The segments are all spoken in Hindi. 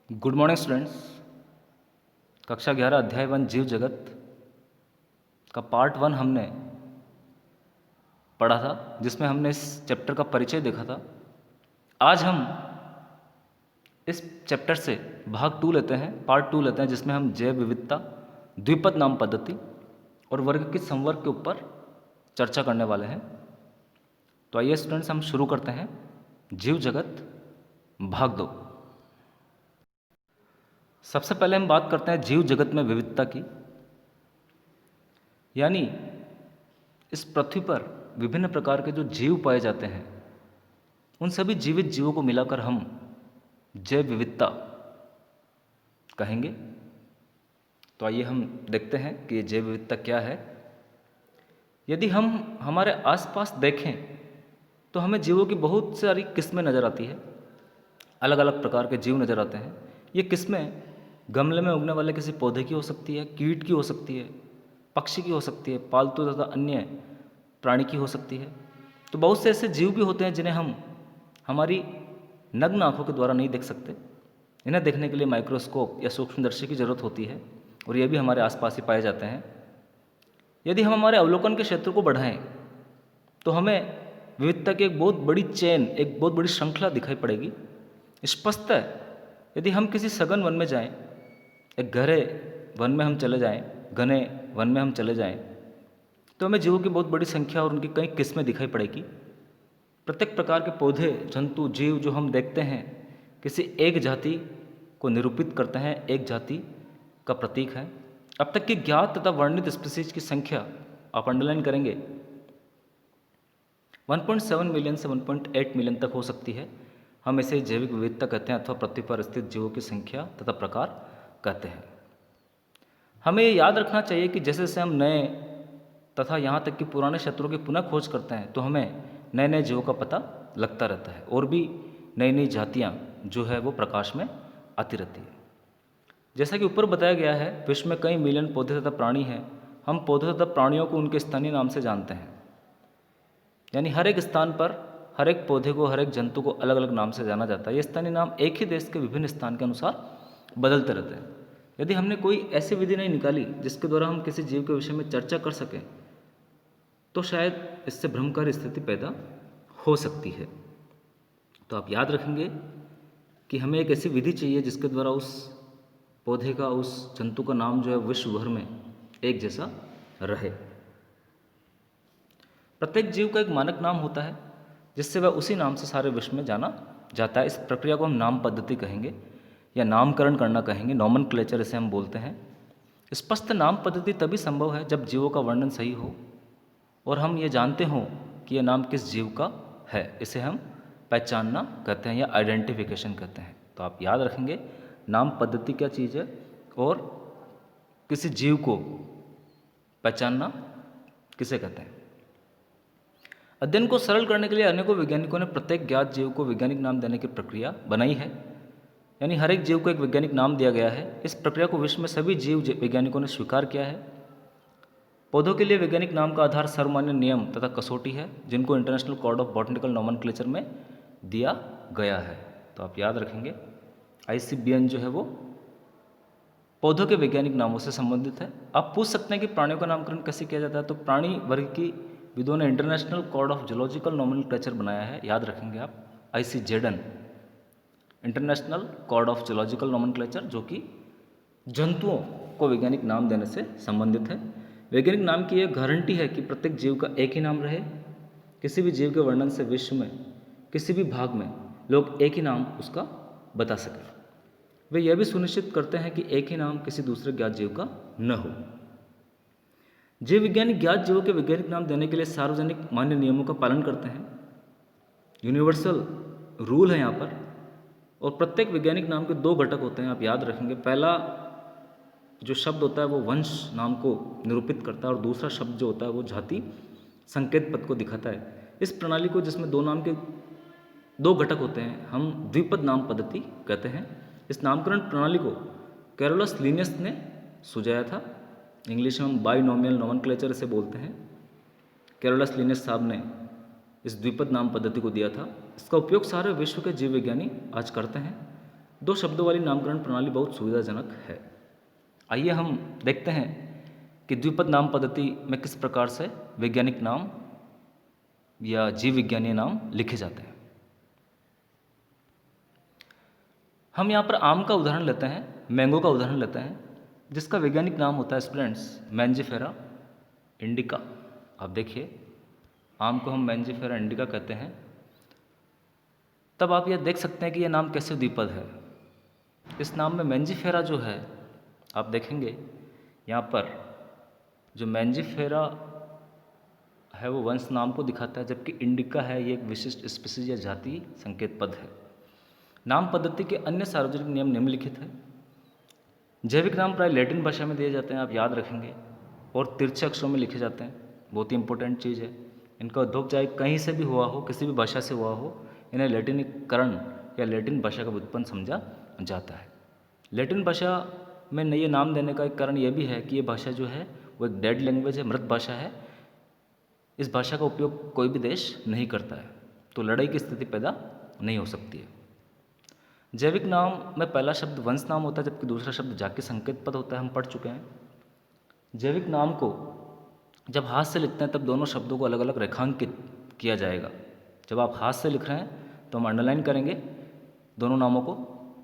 Good morning students. कक्षा 11 अध्याय 1 जीव जगत का पार्ट 1 हमने पढ़ा था, जिसमें हमने इस चैप्टर का परिचय देखा था। आज हम इस चैप्टर से भाग 2 लेते हैं, पार्ट 2 लेते हैं, जिसमें हम जैव विविधता, द्विपद नाम पद्धति और वर्ग की संवर्ग के ऊपर चर्चा करने वाले हैं। तो आइए स्टूडेंट्स, हम शुरू करते हैं जीव जगत भाग 2। सबसे पहले हम बात करते हैं जीव जगत में विविधता की, यानी इस पृथ्वी पर विभिन्न प्रकार के जो जीव पाए जाते हैं, उन सभी जीवित जीवों को मिलाकर हम जैव विविधता कहेंगे। तो आइए हम देखते हैं कि ये जैव विविधता क्या है। यदि हम हमारे आसपास देखें तो हमें जीवों की बहुत सारी किस्में नज़र आती है, अलग अलग प्रकार के जीव नज़र आते हैं। ये किस्में गमले में उगने वाले किसी पौधे की हो सकती है, कीट की हो सकती है, पक्षी की हो सकती है, पालतू तथा अन्य प्राणी की हो सकती है। तो बहुत से ऐसे जीव भी होते हैं जिन्हें हम हमारी नग्न आंखों के द्वारा नहीं देख सकते। इन्हें देखने के लिए माइक्रोस्कोप या सूक्ष्मदर्शी की जरूरत होती है, और ये भी हमारे आसपास ही पाए जाते हैं। यदि हम हमारे अवलोकन के क्षेत्र को बढ़ाएं तो हमें विविधता की एक बहुत बड़ी चेन, एक बहुत बड़ी श्रृंखला दिखाई पड़ेगी। स्पष्ट है, यदि हम किसी सघन वन में जाएं, एक गहरे वन में हम चले जाएं, घने वन में हम चले जाएं, तो हमें जीवों की बहुत बड़ी संख्या और उनकी कई किस्में दिखाई पड़ेगी। प्रत्येक प्रकार के पौधे, जंतु, जीव जो हम देखते हैं, किसी एक जाति को निरूपित करते हैं, एक जाति का प्रतीक है। अब तक की ज्ञात तथा वर्णित स्पीसीज की संख्या आप अंडरलाइन करेंगे 1.7 मिलियन से 1.8 मिलियन तक हो सकती है। हम इसे जैविक विविधता कहते हैं, अथवा पृथ्वी पर स्थित जीवों की संख्या तथा प्रकार कहते हैं। हमें ये याद रखना चाहिए कि जैसे जैसे हम नए तथा यहाँ तक कि पुराने क्षेत्रों की पुनः खोज करते हैं, तो हमें नए नए जीवों का पता लगता रहता है, और भी नई नई जातियाँ जो है वो प्रकाश में आती रहती है। जैसा कि ऊपर बताया गया है, विश्व में कई मिलियन पौधे तथा प्राणी हैं। हम पौधे तथा प्राणियों को उनके स्थानीय नाम से जानते हैं, यानी हर एक स्थान पर हर एक पौधे को, हर एक जंतु को अलग अलग नाम से जाना जाता है। ये स्थानीय नाम एक ही देश के विभिन्न स्थान के अनुसार बदलते रहते हैं। यदि हमने कोई ऐसी विधि नहीं निकाली जिसके द्वारा हम किसी जीव के विषय में चर्चा कर सकें, तो शायद इससे भ्रमकारी स्थिति पैदा हो सकती है। तो आप याद रखेंगे कि हमें एक ऐसी विधि चाहिए जिसके द्वारा उस पौधे का, उस जंतु का नाम जो है विश्व भर में एक जैसा रहे। प्रत्येक जीव का एक मानक नाम होता है, जिससे वह उसी नाम से सारे विश्व में जाना जाता है। इस प्रक्रिया को हम नाम पद्धति कहेंगे, या नामकरण करना कहेंगे, नॉमेनक्लेचर इसे हम बोलते हैं। स्पष्ट नाम पद्धति तभी संभव है जब जीवों का वर्णन सही हो और हम ये जानते हों कि यह नाम किस जीव का है। इसे हम पहचानना कहते हैं, या आइडेंटिफिकेशन कहते हैं। तो आप याद रखेंगे नाम पद्धति क्या चीज़ है, और किसी जीव को पहचानना किसे कहते हैं। अध्ययन को सरल करने के लिए अनेकों वैज्ञानिकों ने प्रत्येक ज्ञात जीव को वैज्ञानिक नाम देने की प्रक्रिया बनाई है, यानी हर एक जीव को एक वैज्ञानिक नाम दिया गया है। इस प्रक्रिया को विश्व में सभी जीव वैज्ञानिकों ने स्वीकार किया है। पौधों के लिए वैज्ञानिक नाम का आधार सर्वमान्य नियम तथा कसौटी है, जिनको international code of botanical nomenclature में दिया गया है। तो आप याद रखेंगे ICBN जो है वो पौधों के वैज्ञानिक नामों से संबंधित है। आप पूछ सकते हैं कि प्राणियों का नामकरण कैसे किया जाता है, तो प्राणी वर्ग की विदों ने international code of zoological nomenclature बनाया है। याद रखेंगे आप ICZN, international code of zoological nomenclature, जो कि जंतुओं को वैज्ञानिक नाम देने से संबंधित है। वैज्ञानिक नाम की यह गारंटी है कि प्रत्येक जीव का एक ही नाम रहे। किसी भी जीव के वर्णन से विश्व में किसी भी भाग में लोग एक ही नाम उसका बता सकें। वे यह भी सुनिश्चित करते हैं कि एक ही नाम किसी दूसरे ज्ञात जीव का न हो। जीव वैज्ञानिक ज्ञात जीवों के वैज्ञानिक नाम देने के लिए सार्वजनिक मान्य नियमों का पालन करते हैं। यूनिवर्सल रूल है यहाँ पर। और प्रत्येक वैज्ञानिक नाम के 2 घटक होते हैं, आप याद रखेंगे। पहला जो शब्द होता है वो वंश नाम को निरूपित करता है, और दूसरा शब्द जो होता है वो जाति संकेत पद को दिखाता है। इस प्रणाली को, जिसमें 2 नाम के 2 घटक होते हैं, हम द्विपद नाम पद्धति कहते हैं। इस नामकरण प्रणाली को कैरोलस लिनियस ने सुझाया था। इंग्लिश में हम बाइनोमियल नॉमेनक्लेचर इसे बोलते हैं। कैरोलस लिनियस साहब ने इस द्विपद नाम पद्धति को दिया था। इसका उपयोग सारे विश्व के जीव विज्ञानी आज करते हैं। दो शब्दों वाली नामकरण प्रणाली बहुत सुविधाजनक है। आइए हम देखते हैं कि द्विपद नाम पद्धति में किस प्रकार से वैज्ञानिक नाम या जीव विज्ञानीय नाम लिखे जाते हैं। हम यहाँ पर आम का उदाहरण लेते हैं, मैंगो का उदाहरण लेते हैं, जिसका वैज्ञानिक नाम होता है स्टूडेंट्स मैंजिफेरा इंडिका। आप देखिए, आम को हम मैंजिफेरा इंडिका कहते हैं। तब आप यह देख सकते हैं कि यह नाम कैसे द्विपद है। इस नाम में मैंजिफेरा जो है, आप देखेंगे यहाँ पर जो मैंजिफेरा है वो वंश नाम को दिखाता है, जबकि इंडिका है ये एक विशिष्ट स्पीसीज या जाति संकेत पद है। नाम पद्धति के अन्य सार्वजनिक नियम निम्नलिखित है। जैविक नाम प्राय लैटिन भाषा में दिए जाते हैं, आप याद रखेंगे, और तिरछे अक्षरों में लिखे जाते हैं। बहुत ही इंपॉर्टेंट चीज़ है। इनका उद्भव चाहे कहीं से भी हुआ हो, किसी भी भाषा से हुआ हो, इन्हें लैटिनीकरण या लैटिन भाषा का व्युत्पन्न समझा जाता है। लैटिन भाषा में ये नाम देने का एक कारण यह भी है कि ये भाषा जो है वो एक डेड लैंग्वेज है, मृत भाषा है। इस भाषा का उपयोग कोई भी देश नहीं करता है, तो लड़ाई की स्थिति पैदा नहीं हो सकती है। जैविक नाम में पहला शब्द वंश नाम होता है, जबकि दूसरा शब्द जाति संकेत पद होता है, हम पढ़ चुके हैं। जैविक नाम को जब हाथ से लिखते हैं तब दोनों शब्दों को अलग अलग रेखांकित किया जाएगा। जब आप हाथ से लिख रहे हैं तो हम अंडरलाइन करेंगे दोनों नामों को,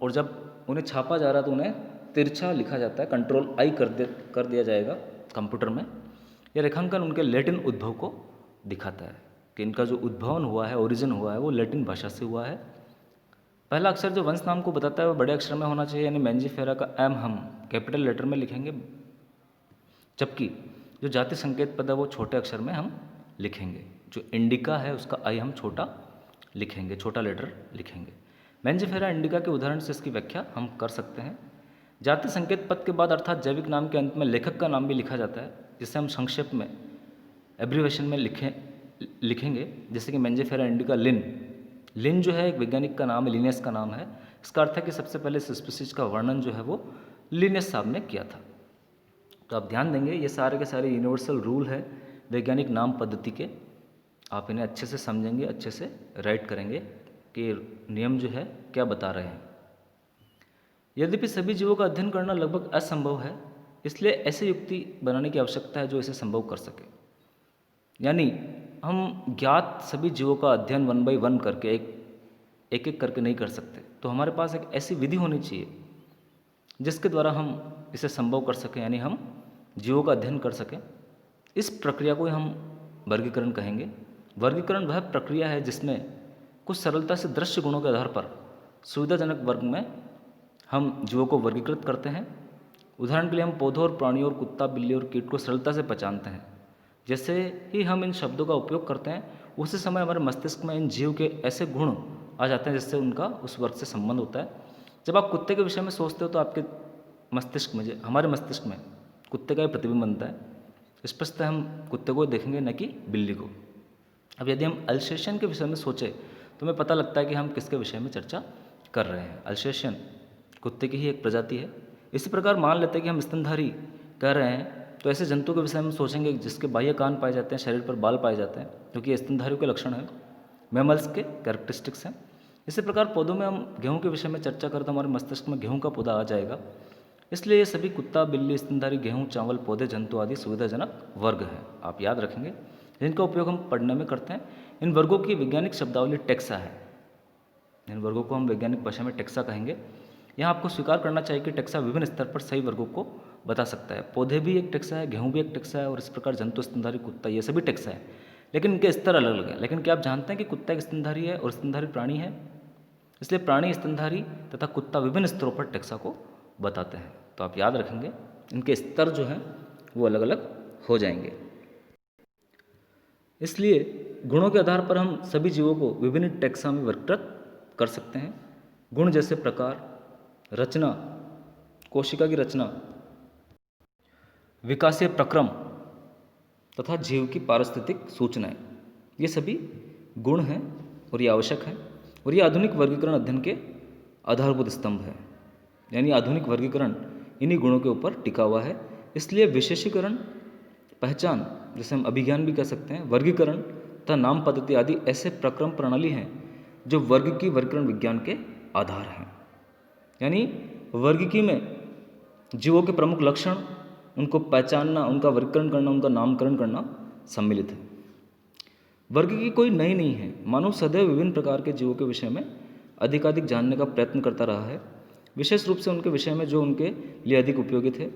और जब उन्हें छापा जा रहा है तो उन्हें तिरछा लिखा जाता है, कंट्रोल आई कर दिया जाएगा कंप्यूटर में। यह रेखांकन उनके लैटिन उद्भव को दिखाता है कि इनका जो उद्भवन हुआ है, ओरिजिन हुआ है, वो लैटिन भाषा से हुआ है। पहला अक्षर जो वंश नाम को बताता है वो बड़े अक्षर में होना चाहिए, यानी मैंजिफेरा का एम हम कैपिटल लेटर में लिखेंगे, जबकि जो जाति संकेत पद है वो छोटे अक्षर में हम लिखेंगे। जो इंडिका है उसका आई हम छोटा लिखेंगे, छोटा लेटर लिखेंगे। मैंजिफेरा इंडिका के उदाहरण से इसकी व्याख्या हम कर सकते हैं। जाति संकेत पद के बाद अर्थात जैविक नाम के अंत में लेखक का नाम भी लिखा जाता है, जिसे हम संक्षेप में एब्रीवेशन में लिखेंगे, जैसे कि मैंजिफेरा इंडिका लिन। लिन जो है एक वैज्ञानिक का नाम है, लिनियस का नाम है। इसका अर्थ है कि सबसे पहले इस स्पीसीज का वर्णन जो है वो लिनियस साहब ने किया था। तो आप ध्यान देंगे, ये सारे के सारे यूनिवर्सल रूल है वैज्ञानिक नाम पद्धति के। आप इन्हें अच्छे से समझेंगे, अच्छे से राइट करेंगे कि नियम जो है क्या बता रहे हैं। यद्यपि सभी जीवों का अध्ययन करना लगभग असंभव है, इसलिए ऐसी युक्ति बनाने की आवश्यकता है जो इसे संभव कर सके। यानी हम ज्ञात सभी जीवों का अध्ययन 1 by 1 करके एक एक करके नहीं कर सकते, तो हमारे पास एक ऐसी विधि होनी चाहिए जिसके द्वारा हम इसे संभव कर सकें, यानी हम जीवों का अध्ययन कर सकें। इस प्रक्रिया को हम वर्गीकरण कहेंगे। वर्गीकरण वह प्रक्रिया है जिसमें कुछ सरलता से दृश्य गुणों के आधार पर सुविधाजनक वर्ग में हम जीवों को वर्गीकृत करते हैं। उदाहरण के लिए हम पौधों और प्राणियों और कुत्ता, बिल्ली और कीट को सरलता से पहचानते हैं। जैसे ही हम इन शब्दों का उपयोग करते हैं, उसी समय हमारे मस्तिष्क में इन जीव के ऐसे गुण आ जाते हैं जिससे उनका उस वर्ग से संबंध होता है। जब आप कुत्ते के विषय में सोचते हो तो आपके मस्तिष्क में, हमारे मस्तिष्क में कुत्ते का ही प्रतिबिंब बनता है। स्पष्टतः हम कुत्ते को देखेंगे, न कि बिल्ली को। अब यदि हम अल्सेशियन के विषय में सोचें तो हमें पता लगता है कि हम किसके विषय में चर्चा कर रहे हैं। अल्सेशियन कुत्ते की ही एक प्रजाति है। इसी प्रकार मान लेते हैं कि हम स्तनधारी कह रहे हैं, तो ऐसे जंतु के विषय में सोचेंगे जिसके बाह्य कान पाए जाते हैं, शरीर पर बाल पाए जाते हैं, क्योंकि ये स्तनधारियों के लक्षण है, मैमल्स के कैरेक्टरिस्टिक्स हैं। इसी प्रकार पौधों में हम गेहूं के विषय में चर्चा करें तो हमारे मस्तिष्क में गेहूं का पौधा आ जाएगा। इसलिए ये सभी कुत्ता, बिल्ली, स्तनधारी, गेहूं, चावल, पौधे, जंतु आदि सुविधाजनक वर्ग हैं। आप याद रखेंगे, जिनका उपयोग हम पढ़ने में करते हैं। इन वर्गों की वैज्ञानिक शब्दावली टेक्सा है। इन वर्गों को हम वैज्ञानिक भाषा में टेक्सा कहेंगे। यहाँ आपको स्वीकार करना चाहिए कि टेक्सा विभिन्न स्तर पर सही वर्गों को बता सकता है। पौधे भी एक टेक्सा है, गेहूं भी एक टेक्सा है, और इस प्रकार जंतु, स्तनधारी, कुत्ता, ये सभी टेक्सा है, लेकिन इनके स्तर अलग अलग हैं। लेकिन क्या आप जानते हैं कि कुत्ता एक स्तनधारी है और स्तनधारी प्राणी है? इसलिए प्राणी, स्तनधारी तथा कुत्ता विभिन्न स्तरों पर टेक्सा को बताते हैं। तो आप याद रखेंगे, इनके स्तर जो हैं वो अलग अलग हो जाएंगे। इसलिए गुणों के आधार पर हम सभी जीवों को विभिन्न टेक्सा में वर्गीकृत कर सकते हैं। गुण जैसे प्रकार, रचना, कोशिका की रचना, विकासीय प्रक्रम तथा जीव की पारिस्थितिक सूचनाएं, ये सभी गुण हैं और ये आवश्यक है। और ये आधुनिक वर्गीकरण अध्ययन के आधारभूत स्तंभ है। यानी आधुनिक वर्गीकरण इन्हीं गुणों के ऊपर टिका हुआ है। इसलिए विशेषीकरण, पहचान, जिसे हम अभिज्ञान भी कह सकते हैं, वर्गीकरण तथा नाम पद्धति आदि ऐसे प्रक्रम प्रणाली हैं जो वर्ग की वर्गीकरण विज्ञान के आधार हैं। यानी वर्गीकी में जीवों के प्रमुख लक्षण, उनको पहचानना, उनका वर्गीकरण करना, उनका नामकरण करना सम्मिलित है। वर्गीकी कोई नई नहीं है। मानव सदैव विभिन्न प्रकार के जीवों के विषय में अधिकाधिक जानने का प्रयत्न करता रहा है, विशेष रूप से उनके विषय में जो उनके लिए अधिक उपयोगी थे।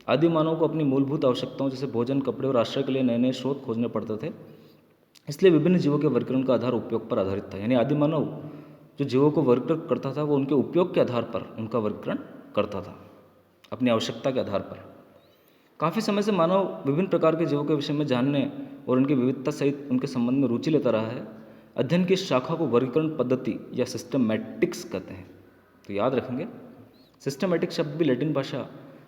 आदि मानव को अपनी मूलभूत आवश्यकताओं जैसे भोजन, कपड़े और आश्रय के लिए नए नए स्रोत खोजने पड़ते थे। इसलिए विभिन्न जीवों के वर्गीकरण का आधार उपयोग पर आधारित था। यानी आदि मानव जो जीवों को वर्गीकृत करता था वो उनके उपयोग के आधार पर उनका वर्गीकरण करता था, अपनी आवश्यकता के आधार पर। काफ़ी समय से मानव विभिन्न प्रकार के जीवों के विषय में जानने और उनकी विविधता सहित उनके संबंध में रुचि लेता रहा है। अध्ययन की इस शाखा को वर्गीकरण पद्धति या सिस्टमैटिक्स कहते हैं। तो याद रखेंगे, सिस्टमैटिक शब्द भी लैटिन भाषा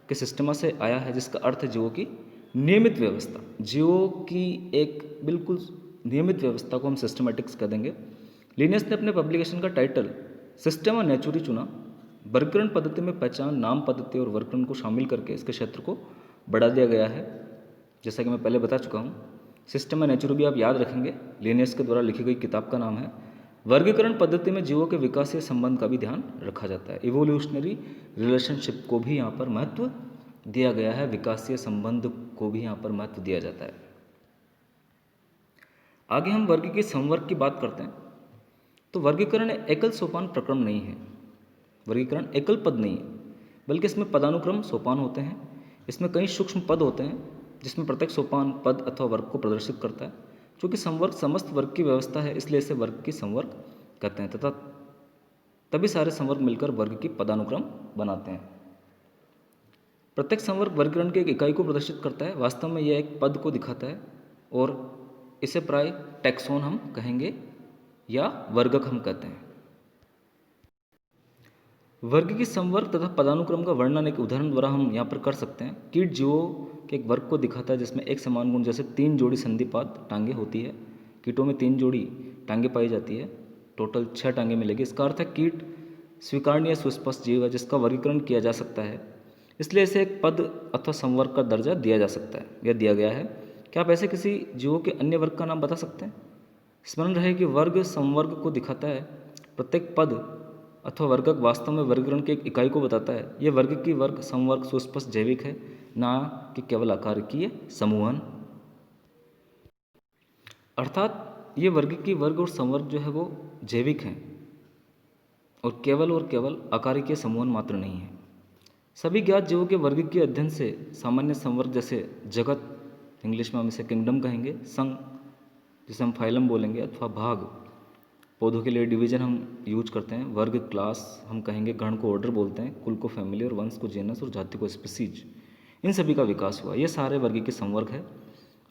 के सिस्टमा से आया है, जिसका अर्थ है जीवों की नियमित व्यवस्था। जीवों की एक बिल्कुल नियमित व्यवस्था को हम सिस्टमैटिक्स कह देंगे। लिनियस ने अपने पब्लिकेशन का टाइटल सिस्टेमा नेचुरी चुना। वर्गीकरण पद्धति में पहचान, नाम पद्धति और वर्गीकरण को शामिल करके इसके क्षेत्र को बढ़ा दिया गया है, जैसा कि मैं पहले बता चुका हूँ। सिस्टेमा नेचुरी भी आप याद रखेंगे, लिनियस के द्वारा लिखी गई किताब का नाम है। वर्गीकरण पद्धति में जीवों के विकासीय संबंध का भी ध्यान रखा जाता है। इवोल्यूशनरी रिलेशनशिप को भी यहाँ पर महत्व दिया गया है, विकासीय संबंध को भी यहाँ पर महत्व दिया जाता है। आगे हम वर्गीकीय संवर्ग की बात करते हैं। तो वर्गीकरण एकल सोपान प्रक्रम नहीं है। वर्गीकरण एकल पद नहीं है, बल्कि इसमें पदानुक्रम सोपान होते हैं। इसमें कई सूक्ष्म पद होते हैं, जिसमें प्रत्येक सोपान पद अथवा वर्ग को प्रदर्शित करता है। चूँकि संवर्ग समस्त वर्ग की व्यवस्था है, इसलिए इसे वर्ग की संवर्ग कहते हैं, तथा तभी सारे संवर्ग मिलकर वर्ग की पदानुक्रम बनाते हैं। प्रत्येक संवर्ग वर्गीकरण की एक इकाई को प्रदर्शित करता है। वास्तव में यह एक पद को दिखाता है और इसे प्राय टैक्सोन हम कहेंगे या वर्गक हम कहते हैं। वर्ग की संवर्ग तथा पदानुक्रम का वर्णन एक उदाहरण द्वारा हम यहाँ पर कर सकते हैं। कीट जीवों के एक वर्ग को दिखाता है जिसमें एक समान गुण जैसे 3 जोड़ी संधिपात टांगे होती है। कीटों में 3 जोड़ी टांगे पाई जाती है, टोटल 6 टांगे मिलेगी। इसका अर्थ है कीट स्वीकारनीय सुस्पष्ट जीव है जिसका वर्गीकरण किया जा सकता है, इसलिए इसे एक पद अथवा संवर्ग का दर्जा दिया जा सकता है या दिया गया है। क्या आप ऐसे किसी जीवों के अन्य वर्ग का नाम बता सकते हैं? स्मरण रहे कि वर्ग संवर्ग को दिखाता है। प्रत्येक पद अथवा वर्गक वास्तव में वर्गीकरण की एक इकाई को बताता है। यह वर्ग की वर्ग संवर्ग सुस्पष्ट जैविक है, ना कि केवल आकारिकीय समूहन। अर्थात ये वर्ग की वर्ग और संवर्ग जो है वो जैविक हैं और केवल आकारिकीय समूहन मात्र नहीं है। सभी ज्ञात जीवों के वर्ग के अध्ययन से सामान्य संवर्ग जैसे जगत, इंग्लिश में हम इसे किंगडम कहेंगे, संघ जिसे हम फाइलम बोलेंगे, अथवा भाग, पौधों के लिए डिवीजन हम यूज करते हैं, वर्ग क्लास हम कहेंगे, गण को ऑर्डर बोलते हैं, कुल को फैमिली और वंश को जेनस और जाति को स्पीसीज, इन सभी का विकास हुआ। ये सारे वर्ग के संवर्ग है।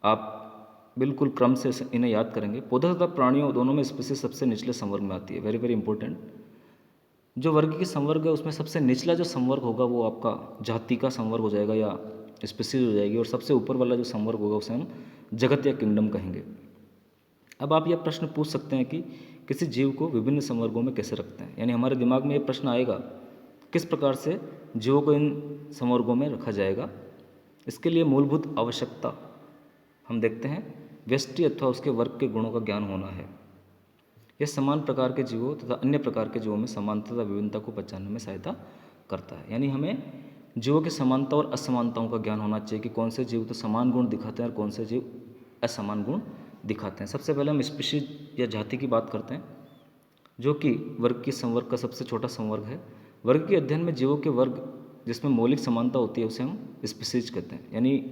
आप बिल्कुल क्रम से इन्हें याद करेंगे। पौधा तथा प्राणियों दोनों में स्पीसीज सबसे निचले संवर्ग में आती है। Very very important. जो वर्ग की संवर्ग है उसमें सबसे निचला जो संवर्ग होगा वो आपका जाति का संवर्ग हो जाएगा या स्पीसीज हो जाएगी, और सबसे ऊपर वाला जो संवर्ग होगा उसे हम जगत या किंगडम कहेंगे। अब आप यह प्रश्न पूछ सकते हैं कि किसी जीव को विभिन्न संवर्गों में कैसे रखते हैं, यानी हमारे दिमाग में ये प्रश्न आएगा किस प्रकार से जीवों को इन संवर्गों में रखा जाएगा। इसके लिए मूलभूत आवश्यकता हम देखते हैं, व्यष्टि अथवा उसके वर्ग के गुणों का ज्ञान होना है। यह समान प्रकार के जीवों तथा अन्य प्रकार के जीवों में समानता तथा विभिन्नता को पहचानने में सहायता करता है। यानी हमें जीवों की समानता और असमानताओं का ज्ञान होना चाहिए कि कौन से जीव तो समान गुण दिखाते हैं और कौन से जीव असमान गुण दिखाते हैं। सबसे पहले हम स्पीशीज या जाति की बात करते हैं, जो कि वर्ग की संवर्ग का सबसे छोटा संवर्ग है। वर्ग के अध्ययन में जीवों के वर्ग जिसमें मौलिक समानता होती है उसे हम स्पीशीज कहते हैं। यानी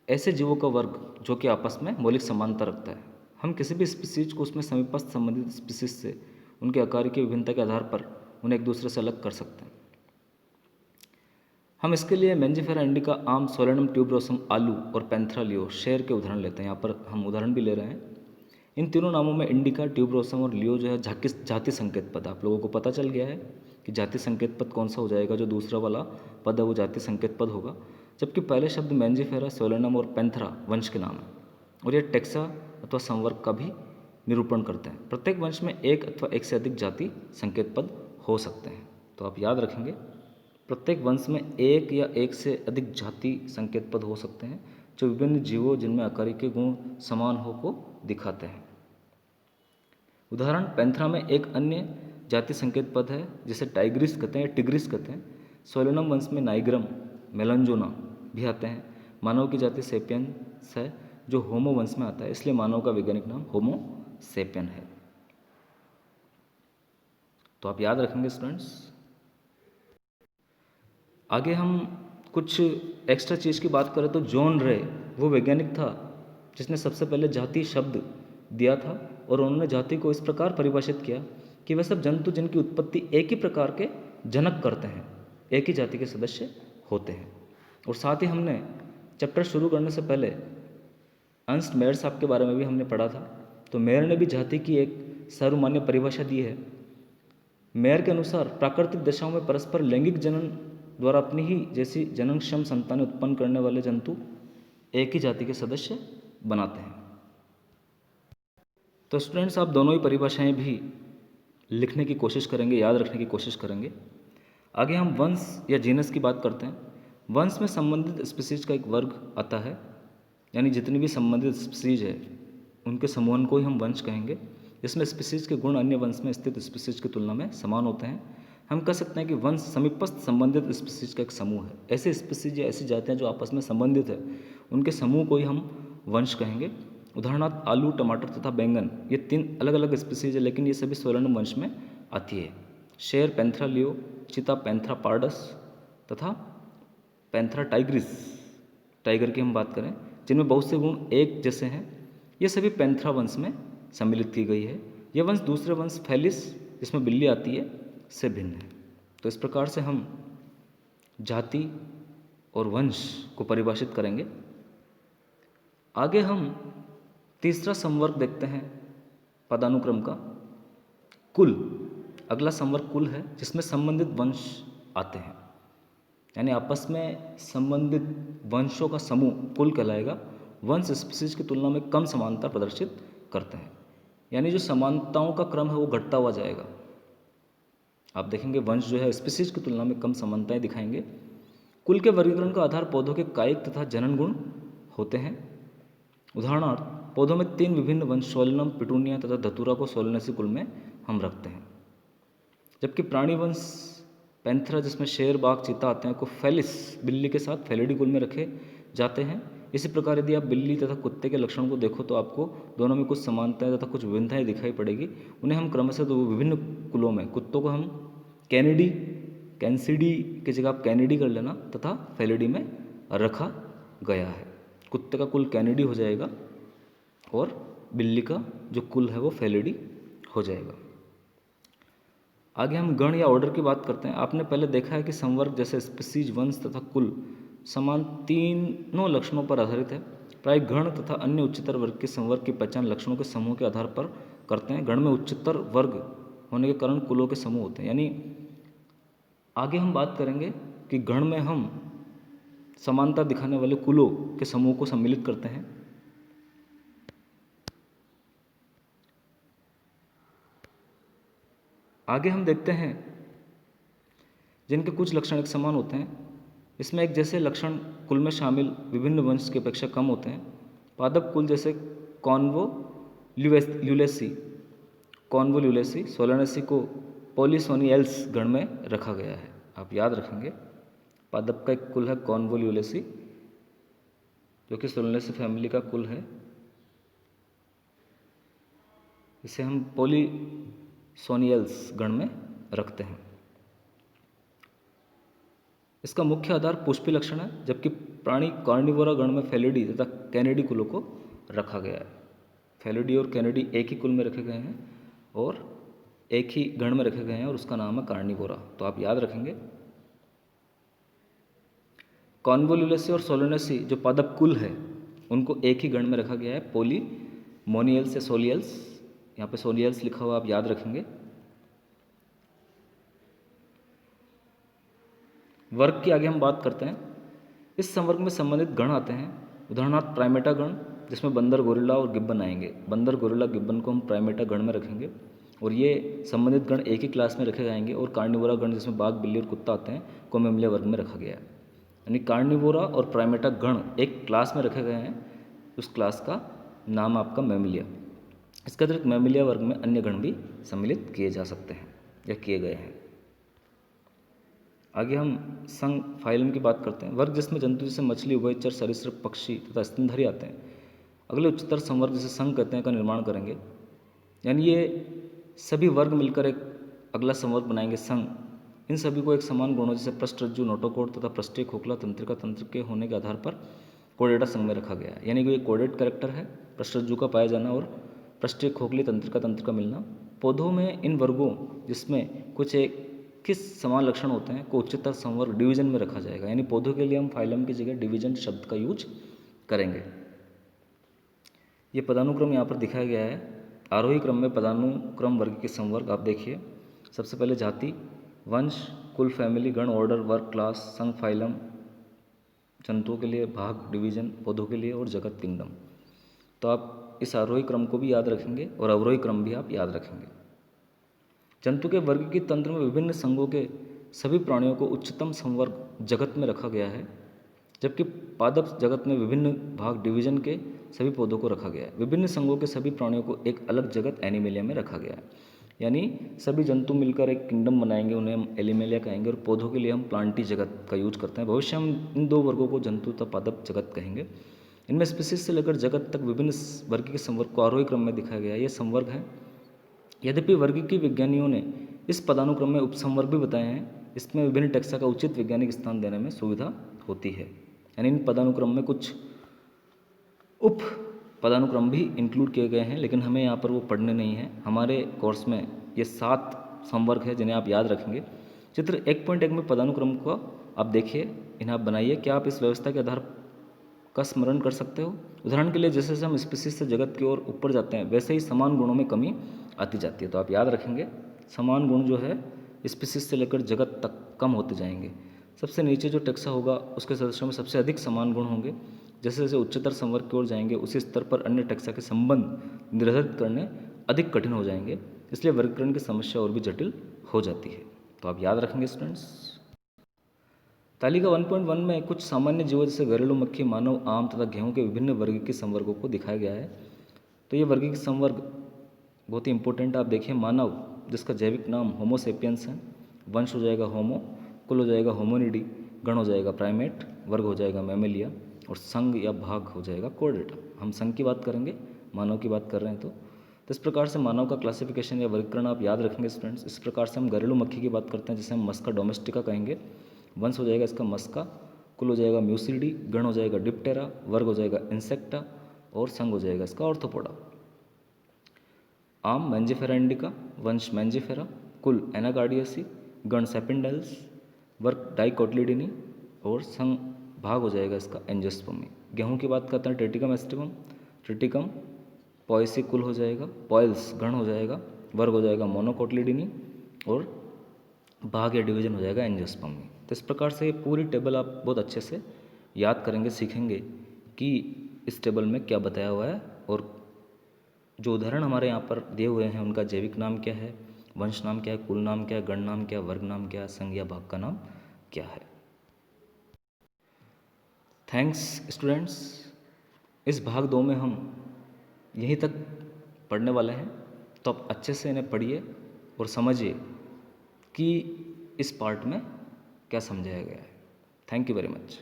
ऐसे जीवों का वर्ग जो कि आपस में मौलिक समानता रखता है। हम किसी भी स्पीसीज को उसमें समीपस्थ संबंधित स्पीसीज से उनके आकार की विभिन्नता के आधार पर उन्हें एक दूसरे से अलग कर सकते हैं। हम इसके लिए मेंजिफेरा इंडिका, आम, सोलेनम ट्यूबरोसम, आलू और पैंथरा लियो, शेर के उदाहरण लेते हैं। यहाँ पर हम उदाहरण भी ले रहे हैं। इन तीनों नामों में इंडिका, ट्यूबरोसम और लियो जो है जाति संकेत पद। आप लोगों को पता चल गया है कि जाति संकेत पद कौन सा हो जाएगा। जो दूसरा वाला पद है वो जाति संकेत पद होगा, जबकि पहले शब्द मेंजिफेरा, सोलेनम और पैंथरा वंश के नाम है, और ये टेक्सा अथवा संवर्ग का भी निरूपण करते हैं। प्रत्येक वंश में एक अथवा एक से अधिक जाति संकेत पद हो सकते हैं। तो आप याद रखेंगे, प्रत्येक वंश में एक या एक से अधिक जाति संकेत पद हो सकते हैं जो विभिन्न जीवों जिनमें आकारिकीय गुण समान हो को दिखाते हैं। उदाहरण, पैंथरा में एक अन्य जाति संकेत पद है जिसे टाइग्रिस कहते हैं या टिग्रिस कहते हैं। सोलेनम वंश में नाइग्रम, मेलनजोना भी आते हैं। मानव की जाति सेपियंस है जो होमो वंश में आता है, इसलिए मानव का वैज्ञानिक नाम होमो सेपियन है। तो आप याद रखेंगे स्टूडेंट्स। आगे हम कुछ एक्स्ट्रा चीज़ की बात करें तो जॉन रे वो वैज्ञानिक था जिसने सबसे पहले जाति शब्द दिया था, और उन्होंने जाति को इस प्रकार परिभाषित किया कि वे सब जंतु जिनकी उत्पत्ति एक ही प्रकार के जनक करते हैं, एक ही जाति के सदस्य होते हैं। और साथ ही हमने चैप्टर शुरू करने से पहले अर्नस्ट मेयर साहब के बारे में भी हमने पढ़ा था। तो मेयर ने भी जाति की एक सर्वमान्य परिभाषा दी है। मेयर के अनुसार प्राकृतिक दशाओं में परस्पर लैंगिक जनन द्वारा अपनी ही जैसी जननक्षम संतानें उत्पन्न करने वाले जंतु एक ही जाति के सदस्य बनाते हैं। तो स्टूडेंट्स आप दोनों ही परिभाषाएं भी लिखने की कोशिश करेंगे, याद रखने की कोशिश करेंगे। आगे हम वंश या जीनस की बात करते हैं। वंश में संबंधित स्पीसीज का एक वर्ग आता है, यानी जितनी भी संबंधित स्पीसीज है उनके समूहन को ही हम वंश कहेंगे। इसमें स्पीसीज के गुण अन्य वंश में स्थित स्पीसीज की तुलना में समान होते हैं। हम कह सकते हैं कि वंश समीपस्थ संबंधित स्पीसीज का एक समूह है। ऐसे स्पीसीज या ऐसी जातियाँ जो आपस में संबंधित है उनके समूह को ही हम वंश कहेंगे। उदाहरणार्थ आलू, टमाटर तथा बैंगन, ये 3 अलग अलग स्पीसीज है, लेकिन ये सभी सोलेनम वंश में आती है। शेर पैंथरा लियो, चीता पैंथरा पार्डस तथा पैंथरा टाइग्रिस, टाइगर की हम बात करें, जिनमें बहुत से गुण एक जैसे हैं, ये सभी पैंथरा वंश में सम्मिलित की गई है। यह वंश दूसरे वंश फैलिस, जिसमें बिल्ली आती है, से भिन्न है। तो इस प्रकार से हम जाति और वंश को परिभाषित करेंगे। आगे हम तीसरा संवर्ग देखते हैं पदानुक्रम का, कुल। अगला संवर्ग कुल है जिसमें संबंधित वंश आते हैं, यानी आपस में संबंधित वंशों का समूह कुल कहलाएगा। वंश स्पीसीज की तुलना में कम समानता प्रदर्शित करते हैं, यानी जो समानताओं का क्रम है वो घटता हुआ जाएगा। आप देखेंगे वंश जो है स्पीसीज की तुलना में कम समानताएं दिखाएंगे। कुल के वर्गीकरण का आधार पौधों के कायिक तथा जनन गुण होते हैं। उदाहरणार्थ पौधों में 3 विभिन्न वंश सोलेनम, पिटूनिया तथा धतूरा को सोलेनेसी कुल में हम रखते हैं, जबकि प्राणी वंश पैंथरा, जिसमें शेर, बाघ, चीता आते हैं, को फेलिस, बिल्ली के साथ फेलिडी कुल में रखे जाते हैं। इसी प्रकार यदि आप बिल्ली तथा कुत्ते के लक्षण को देखो तो आपको दोनों में कुछ समानताएं तथा कुछ विभिन्नताएं दिखाई पड़ेगी। उन्हें हम क्रमशः तो विभिन्न कुलों में, कुत्तों को हम कैनिडी, कैंसिडी की जगह आप कैनिडी कर लेना, तथा फेलिडी में रखा गया है। कुत्ते का कुल कैनिडी हो जाएगा और बिल्ली का जो कुल है वो फेलिडी हो जाएगा। आगे हम गण या ऑर्डर की बात करते हैं। आपने पहले देखा है कि संवर्ग जैसे स्पीसीज, वंश तथा कुल समान तीनों लक्षणों पर आधारित है। प्राय गण तथा अन्य उच्चतर वर्ग के संवर्ग की पहचान लक्षणों के समूह के आधार पर करते हैं। गण में उच्चतर वर्ग होने के कारण कुलों के समूह होते हैं, यानी आगे हम बात करेंगे कि गण में हम समानता दिखाने वाले कुलों के समूह को सम्मिलित करते हैं। आगे हम देखते हैं जिनके कुछ लक्षण एक समान होते हैं। इसमें एक जैसे लक्षण कुल में शामिल विभिन्न वंश की अपेक्षा कम होते हैं। पादप कुल जैसे कॉन्वोल्यूलेसी, सोलेनेसी को पॉलीसोनियल्स गण में रखा गया है। आप याद रखेंगे, पादप का एक कुल है कॉन्वोल्यूलेसी, जो कि सोलेनेसी फैमिली का कुल है। इसे हम पॉलीसोनियल्स गण में रखते हैं। इसका मुख्य आधार पुष्पी लक्षण है, जबकि प्राणी कार्निवोरा गण में फेलिडी तथा कैनिडी कुलों को रखा गया है। फेलिडी और कैनिडी एक ही कुल में रखे गए हैं और एक ही गण में रखे गए हैं, और उसका नाम है कार्निवोरा। तो आप याद रखेंगे, कॉन्वोल्यूलेसी और सोलेनेसी जो पादप कुल है उनको एक ही गण में रखा गया है, पोलीमोनियल्स या सोलियल्स। यहाँ पे सोलियल्स लिखा हुआ आप याद रखेंगे। वर्ग की आगे हम बात करते हैं। इस संवर्ग में संबंधित गण आते हैं। उदाहरणार्थ प्राइमेटा गण, जिसमें बंदर, गोरिल्ला और गिब्बन आएंगे। बंदर, गोरिल्ला, गिब्बन को हम प्राइमेटा गण में रखेंगे और ये संबंधित गण एक ही क्लास में रखे जाएंगे। और कार्निवोरा गण, जिसमें बाघ, बिल्ली और कुत्ता आते हैं, को मेमलिया वर्ग में रखा गया है। यानी कार्निवोरा और प्राइमेटा गण एक क्लास में रखे गए हैं, उस क्लास का नाम आपका मेमलिया। इसके अतिरिक्त मेमलिया वर्ग में अन्य गण भी सम्मिलित किए जा सकते हैं। या किए गए हैं। आगे हम संघ फाइलम की बात करते हैं। वर्ग जिसमें जंतु जैसे मछली, उभयचर, सरीसृप, पक्षी तथा स्तनधारी आते हैं, अगले उच्चतर संवर्ग जिसे संघ कहते हैं का निर्माण करेंगे। यानी ये सभी वर्ग मिलकर एक अगला संवर्ग बनाएंगे संघ। इन सभी को एक समान गुणों जैसे पृष्ठरज्जु, नोटोकोड तथा पृष्ठीय खोखला तंत्रिका तंत्र के होने के आधार पर कोर्डेटा संघ में रखा गया है। यानी कि ये कोर्डेट कैरेक्टर है, पृष्ठरज्जु का पाया जाना और पृष्ठीय खोखली तंत्रिका तंत्र का मिलना। पौधों में इन वर्गों जिसमें कुछ एक किस समान लक्षण होते हैं को उच्चतर संवर्ग डिवीजन में रखा जाएगा। यानी पौधों के लिए हम फाइलम की जगह डिवीजन शब्द का यूज करेंगे। ये पदानुक्रम यहाँ पर दिखाया गया है। आरोही क्रम में पदानुक्रम वर्ग के संवर्ग आप देखिए। सबसे पहले जाति, वंश, कुल, फैमिली, गण, ऑर्डर, वर्ग, क्लास, संघ, फाइलम जंतुओं के लिए, भाग डिवीजन पौधों के लिए, और जगत किंगडम। तो आप इस आरोही क्रम को भी याद रखेंगे और अवरोही क्रम भी आप याद रखेंगे। जंतु के वर्गीकृत तंत्र में विभिन्न संघों के सभी प्राणियों को उच्चतम संवर्ग जगत में रखा गया है, जबकि पादप जगत में विभिन्न भाग डिवीजन के सभी पौधों को रखा गया है। विभिन्न संघों के सभी प्राणियों को एक अलग जगत एनिमेलिया में रखा गया है। यानी सभी जंतु मिलकर एक किंगडम बनाएंगे, उन्हें हम एनिमेलिया कहेंगे, और पौधों के लिए हम प्लांटी जगत का यूज करते हैं। भविष्य हम इन दो वर्गों को जंतु तथा पादप जगत कहेंगे। इनमें स्पीसीज से लेकर जगत तक विभिन्न वर्ग के संवर्ग को आरोही क्रम में दिखाया गया है। ये संवर्ग है। यद्यपि वर्गीकृत विज्ञानियों ने इस पदानुक्रम में उपसंवर्ग भी बताए हैं, इसमें विभिन्न टैक्सा का उचित वैज्ञानिक स्थान देने में सुविधा होती है। यानी इन पदानुक्रम में कुछ उप पदानुक्रम भी इंक्लूड किए गए हैं, लेकिन हमें यहाँ पर वो पढ़ने नहीं हैं। हमारे कोर्स में ये 7 संवर्ग है जिन्हें आप याद रखेंगे। चित्र 1.1 में पदानुक्रम को आप देखिए, इन्हें आप बनाइए। क्या आप इस व्यवस्था के आधार का स्मरण कर सकते हो? उदाहरण के लिए जैसे जैसे हम स्पीसीज से जगत की ओर ऊपर जाते हैं, वैसे ही समान गुणों में कमी आती जाती है। तो आप याद रखेंगे, समान गुण जो है स्पीसीज से लेकर जगत तक कम होते जाएंगे। सबसे नीचे जो टैक्सा होगा उसके सदस्यों में सबसे अधिक समान गुण होंगे। जैसे जैसे उच्चतर संवर्ग की ओर जाएंगे, उसी स्तर पर अन्य टैक्सा के संबंध निर्धारित करने अधिक कठिन हो जाएंगे, इसलिए वर्गीकरण की समस्या और भी जटिल हो जाती है। तो आप याद रखेंगे स्टूडेंट्स। तालिका 1.1 में कुछ सामान्य जीवों जैसे घरेलू मक्खी, मानव, आम तथा गेहूं के विभिन्न वर्गीकृत संवर्गों को दिखाया गया है। तो ये वर्गीकृत संवर्ग बहुत ही इंपॉर्टेंट है। आप देखिए, मानव जिसका जैविक नाम होमो सेपियंस है, वंश हो जाएगा होमो, कुल हो जाएगा होमोनिडी, गण हो जाएगा प्राइमेट, वर्ग हो जाएगा मैमेलिया, और संघ या भाग हो जाएगा कोर्डेटा। हम संघ की बात करेंगे, मानव की बात कर रहे हैं। तो इस प्रकार से मानव का क्लासिफिकेशन या वर्गीकरण आप याद रखेंगे स्टूडेंट्स। इस प्रकार से हम घरेलू मक्खी की बात करते हैं, जिसे हम मस्का डोमेस्टिका कहेंगे। वंश हो जाएगा इसका मस्का, कुल हो जाएगा म्यूसिडी, गण हो जाएगा डिप्टेरा, वर्ग हो जाएगा इंसेक्टा, और संघ हो जाएगा इसका ऑर्थोपोडा। आम मैंजिफेरा इंडिका, वंश मैंजिफेरा, कुल एनागार्डियसी, गण सेपिंडेल्स, वर्ग डाइकोटिलिडीनी, और संघ भाग हो जाएगा इसका एंजियोस्पर्मी। गेहूं की बात करते हैं, ट्रिटिकम एस्टिवम, ट्रिटिकम पॉयसी कुल हो जाएगा, पॉयल्स गण हो जाएगा, वर्ग हो जाएगा मोनोकोटिलिडीनी, और भाग या डिवीजन हो जाएगा एंजियोस्पर्मी। तो इस प्रकार से ये पूरी टेबल आप बहुत अच्छे से याद करेंगे, सीखेंगे कि इस टेबल में क्या बताया हुआ है, और जो उदाहरण हमारे यहाँ पर दिए हुए हैं उनका जैविक नाम क्या है, वंश नाम क्या है, कुल नाम क्या है, गण नाम क्या है, वर्ग नाम क्या है, संघ या भाग का नाम क्या है। Thanks students. इस भाग 2 में हम यहीं तक पढ़ने वाले हैं, तो आप अच्छे से इन्हें पढ़िए और समझिए कि इस पार्ट में क्या समझाया गया है। Thank you very much.